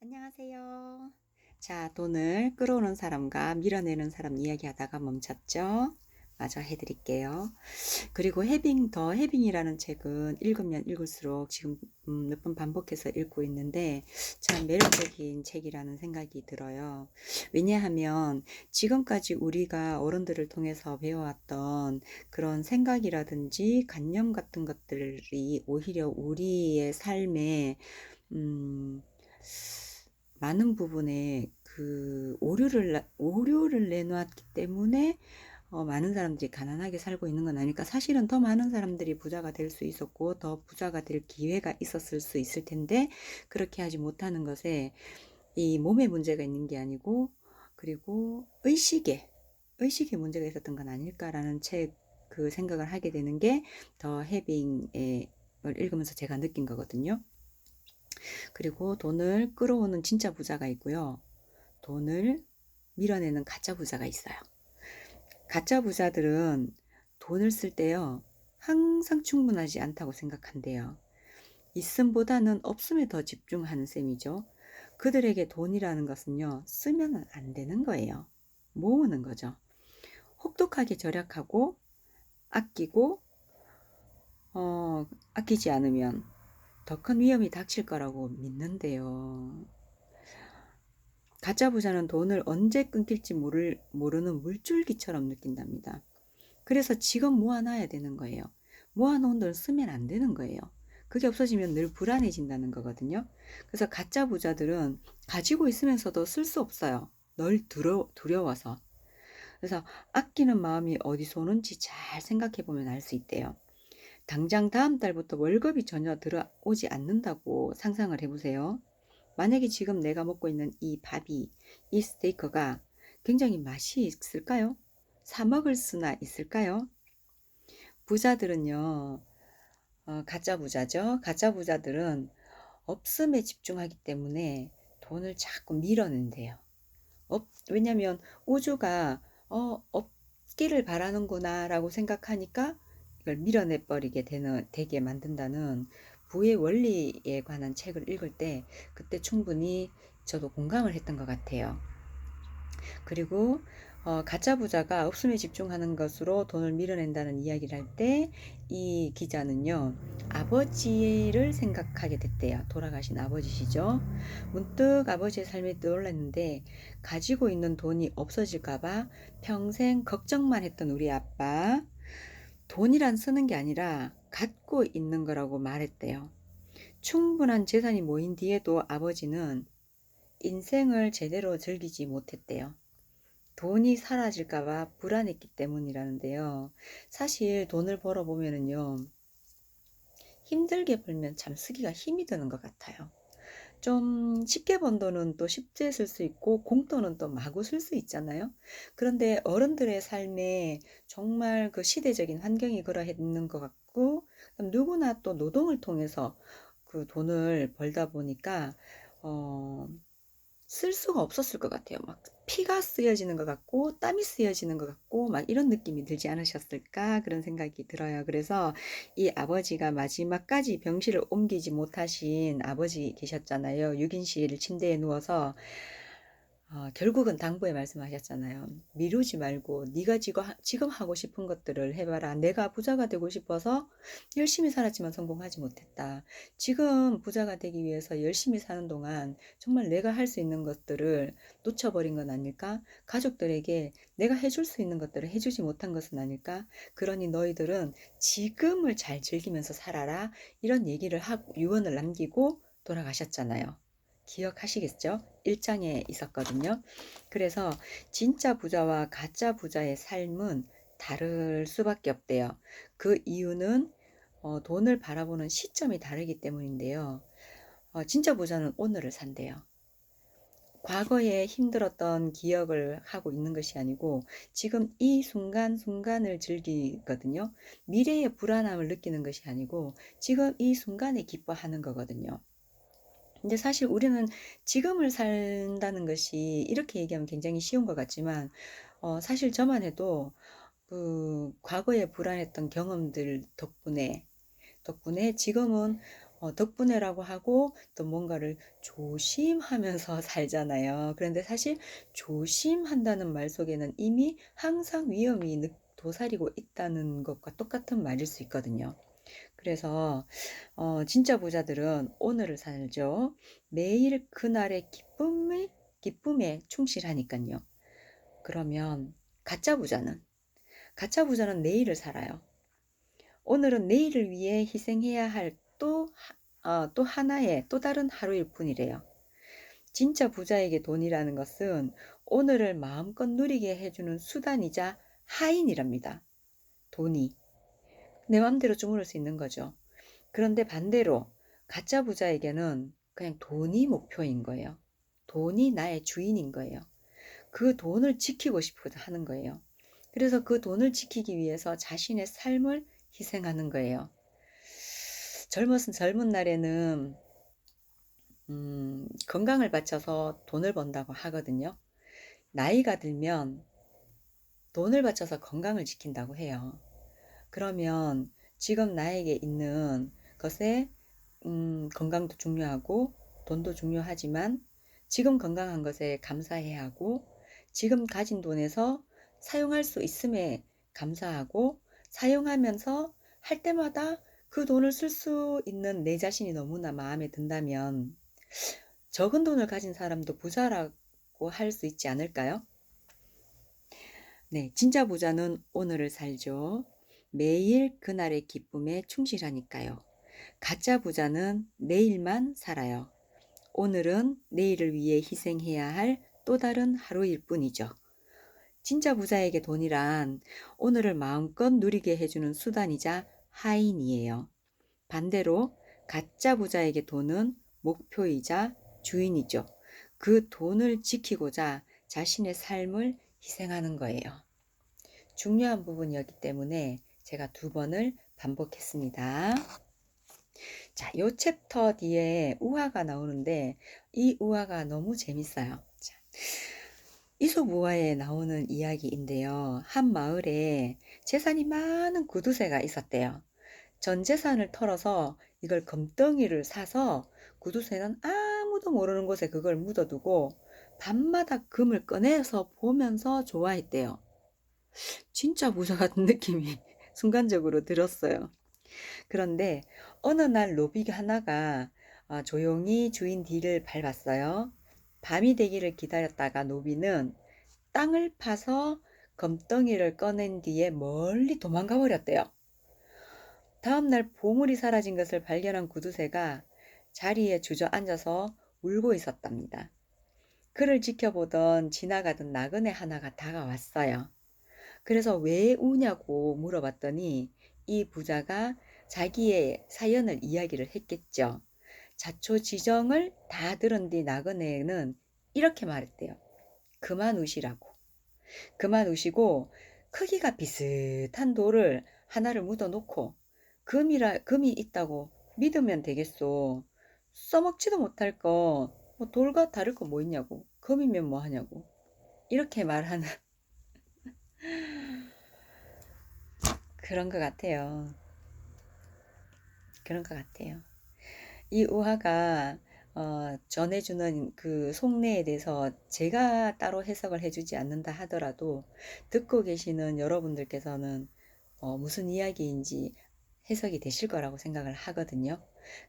안녕하세요. 자, 돈을 끌어오는 사람과 밀어내는 사람 이야기하다가 멈췄죠? 마저 해드릴게요. 그리고 해빙이라는 책은 읽으면 읽을수록 지금 몇 번 반복해서 읽고 있는데 참 매력적인 책이라는 생각이 들어요. 왜냐하면 지금까지 우리가 어른들을 통해서 배워왔던 그런 생각이라든지 관념 같은 것들이 오히려 우리의 삶에 음, 많은 부분에 그 오류를 내놓았기 때문에 많은 사람들이 가난하게 살고 있는 건 아닐까. 사실은 더 많은 사람들이 부자가 될 수 있었고 더 부자가 될 기회가 있었을 수 있을 텐데 그렇게 하지 못하는 것에 이 몸에 문제가 있는 게 아니고 그리고 의식에 문제가 있었던 건 아닐까라는 그 생각을 하게 되는 게 더 해빙을 읽으면서 제가 느낀 거거든요. 그리고 돈을 끌어오는 진짜 부자가 있고요. 돈을 밀어내는 가짜 부자가 있어요. 가짜 부자들은 돈을 쓸 때요. 항상 충분하지 않다고 생각한대요. 있음보다는 없음에 더 집중하는 셈이죠. 그들에게 돈이라는 것은요. 쓰면 안 되는 거예요. 모으는 거죠. 혹독하게 절약하고 아끼고 아끼지 않으면 더 큰 위험이 닥칠 거라고 믿는데요. 가짜 부자는 돈을 언제 끊길지 모르는 물줄기처럼 느낀답니다. 그래서 지금 모아놔야 되는 거예요. 모아놓은 돈을 쓰면 안 되는 거예요. 그게 없어지면 늘 불안해진다는 거거든요. 그래서 가짜 부자들은 가지고 있으면서도 쓸 수 없어요. 널 두려워서. 그래서 아끼는 마음이 어디서 오는지 잘 생각해 보면 알 수 있대요. 당장 다음 달부터 월급이 전혀 들어오지 않는다고 상상을 해보세요. 만약에 지금 내가 먹고 있는 이 스테이크가 굉장히 맛이 있을까요? 사 먹을 수나 있을까요? 부자들은요, 가짜 부자죠. 가짜 부자들은 없음에 집중하기 때문에 돈을 자꾸 밀어낸대요. 왜냐면 우주가, 없기를 바라는구나 라고 생각하니까 이걸 되게 만든다는 부의 원리에 관한 책을 읽을 때 그때 충분히 저도 공감을 했던 것 같아요. 그리고 가짜 부자가 없음에 집중하는 것으로 돈을 밀어낸다는 이야기를 할 때 이 기자는요. 아버지를 생각하게 됐대요. 돌아가신 아버지시죠. 문득 아버지의 삶에 떠올랐는데 가지고 있는 돈이 없어질까 봐 평생 걱정만 했던 우리 아빠. 돈이란 쓰는 게 아니라 갖고 있는 거라고 말했대요. 충분한 재산이 모인 뒤에도 아버지는 인생을 제대로 즐기지 못했대요. 돈이 사라질까 봐 불안했기 때문이라는데요. 사실 돈을 벌어보면은요. 힘들게 벌면 참 쓰기가 힘이 드는 것 같아요. 좀 쉽게 번 돈은 또 쉽게 쓸 수 있고 공돈은 또 마구 쓸 수 있잖아요. 그런데 어른들의 삶에 정말 그 시대적인 환경이 그러했는 것 같고 누구나 또 노동을 통해서 그 돈을 벌다 보니까 어, 쓸 수가 없었을 것 같아요. 막 피가 쓰여지는 것 같고 땀이 쓰여지는 것 같고 막 이런 느낌이 들지 않으셨을까 그런 생각이 들어요. 그래서 이 아버지가 마지막까지 병실을 옮기지 못하신 아버지 계셨잖아요. 6인실 침대에 누워서 결국은 당부에 말씀하셨잖아요. 미루지 말고 네가 지금 하고 싶은 것들을 해봐라. 내가 부자가 되고 싶어서 열심히 살았지만 성공하지 못했다. 지금 부자가 되기 위해서 열심히 사는 동안 정말 내가 할 수 있는 것들을 놓쳐버린 건 아닐까? 가족들에게 내가 해줄 수 있는 것들을 해주지 못한 것은 아닐까? 그러니 너희들은 지금을 잘 즐기면서 살아라. 이런 얘기를 하고 유언을 남기고 돌아가셨잖아요. 기억하시겠죠? 1장에 있었거든요. 그래서 진짜 부자와 가짜 부자의 삶은 다를 수밖에 없대요. 그 이유는 돈을 바라보는 시점이 다르기 때문인데요. 진짜 부자는 오늘을 산대요. 과거에 힘들었던 기억을 하고 있는 것이 아니고 지금 이 순간순간을 즐기거든요. 미래의 불안함을 느끼는 것이 아니고 지금 이 순간에 기뻐하는 거거든요. 근데 사실 우리는 지금을 산다는 것이 이렇게 얘기하면 굉장히 쉬운 것 같지만 사실 저만 해도 그 과거에 불안했던 경험들 덕분에 지금은 덕분에라고 하고 또 뭔가를 조심하면서 살잖아요. 그런데 사실 조심한다는 말 속에는 이미 항상 위험이 도사리고 있다는 것과 똑같은 말일 수 있거든요. 그래서 진짜 부자들은 오늘을 살죠. 매일 그날의 기쁨에 충실하니까요. 그러면 가짜 부자는 내일을 살아요. 오늘은 내일을 위해 희생해야 할 또 하나의 또 다른 하루일 뿐이래요. 진짜 부자에게 돈이라는 것은 오늘을 마음껏 누리게 해주는 수단이자 하인이랍니다. 돈이 내 맘대로 주무를 수 있는 거죠. 그런데 반대로 가짜 부자에게는 그냥 돈이 목표인 거예요. 돈이 나의 주인인 거예요. 그 돈을 지키고 싶어 하는 거예요. 그래서 그 돈을 지키기 위해서 자신의 삶을 희생하는 거예요. 젊은 날에는 건강을 바쳐서 돈을 번다고 하거든요. 나이가 들면 돈을 바쳐서 건강을 지킨다고 해요. 그러면 지금 나에게 있는 것에 건강도 중요하고 돈도 중요하지만 지금 건강한 것에 감사해야 하고 지금 가진 돈에서 사용할 수 있음에 감사하고 사용하면서 할 때마다 그 돈을 쓸 수 있는 내 자신이 너무나 마음에 든다면 적은 돈을 가진 사람도 부자라고 할 수 있지 않을까요? 네, 진짜 부자는 오늘을 살죠. 매일 그날의 기쁨에 충실하니까요. 가짜 부자는 내일만 살아요. 오늘은 내일을 위해 희생해야 할 또 다른 하루일 뿐이죠. 진짜 부자에게 돈이란 오늘을 마음껏 누리게 해주는 수단이자 하인이에요. 반대로 가짜 부자에게 돈은 목표이자 주인이죠. 그 돈을 지키고자 자신의 삶을 희생하는 거예요. 중요한 부분이었기 때문에 제가 2번을 반복했습니다. 자, 요 챕터 뒤에 우화가 나오는데 이 우화가 너무 재밌어요. 자, 이솝우화에 나오는 이야기인데요. 한 마을에 재산이 많은 구두쇠가 있었대요. 전 재산을 털어서 이걸 금덩이를 사서 구두쇠는 아무도 모르는 곳에 그걸 묻어두고 밤마다 금을 꺼내서 보면서 좋아했대요. 진짜 부자 같은 느낌이 순간적으로 들었어요. 그런데 어느 날 노비 하나가 조용히 주인 뒤를 밟았어요. 밤이 되기를 기다렸다가 노비는 땅을 파서 금덩이를 꺼낸 뒤에 멀리 도망가 버렸대요. 다음날 보물이 사라진 것을 발견한 구두쇠가 자리에 주저앉아서 울고 있었답니다. 그를 지켜보던 지나가던 나그네 하나가 다가왔어요. 그래서 왜 우냐고 물어봤더니 이 부자가 자기의 사연을 이야기를 했겠죠. 자초지정을 다 들은 뒤 나그네는 이렇게 말했대요. 그만 우시라고. 그만 우시고 크기가 비슷한 돌을 하나를 묻어놓고 금이 있다고 믿으면 되겠소. 써먹지도 못할 거, 뭐 돌과 다를 거 뭐 있냐고. 금이면 뭐 하냐고. 이렇게 말하는 그런 것 같아요. 그런 것 같아요. 이 우화가 전해주는 그 속내에 대해서 제가 따로 해석을 해주지 않는다 하더라도 듣고 계시는 여러분들께서는 무슨 이야기인지 해석이 되실 거라고 생각을 하거든요.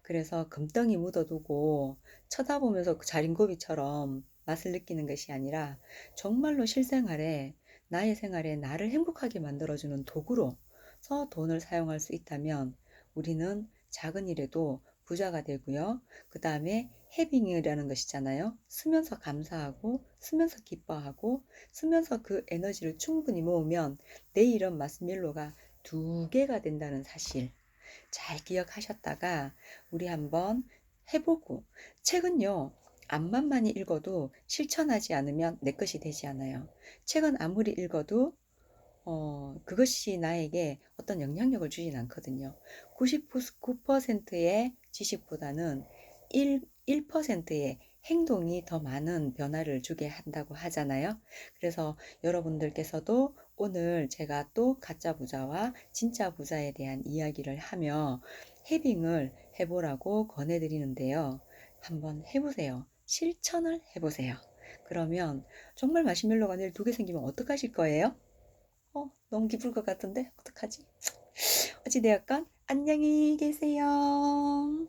그래서 금덩이 묻어두고 쳐다보면서 그 자린고비처럼 맛을 느끼는 것이 아니라 정말로 실생활에 나의 생활에 나를 행복하게 만들어주는 도구로서 돈을 사용할 수 있다면 우리는 작은 일에도 부자가 되고요. 그 다음에 해빙이라는 것이잖아요. 쓰면서 감사하고 쓰면서 기뻐하고 쓰면서 그 에너지를 충분히 모으면 내일은 마스멜로가 2개가 된다는 사실 잘 기억하셨다가 우리 한번 해보고 책은요. 앞만 많이 읽어도 실천하지 않으면 내 것이 되지 않아요. 책은 아무리 읽어도 그것이 나에게 어떤 영향력을 주진 않거든요. 99%의 지식보다는 1%의 행동이 더 많은 변화를 주게 한다고 하잖아요. 그래서 여러분들께서도 오늘 제가 또 가짜 부자와 진짜 부자에 대한 이야기를 하며 해빙을 해보라고 권해드리는데요. 한번 해보세요. 실천을 해보세요. 그러면 정말 마시멜로가 내일 2개 생기면 어떡하실 거예요? 너무 기쁠 것 같은데 어떡하지? 어찌되었건 안녕히 계세요.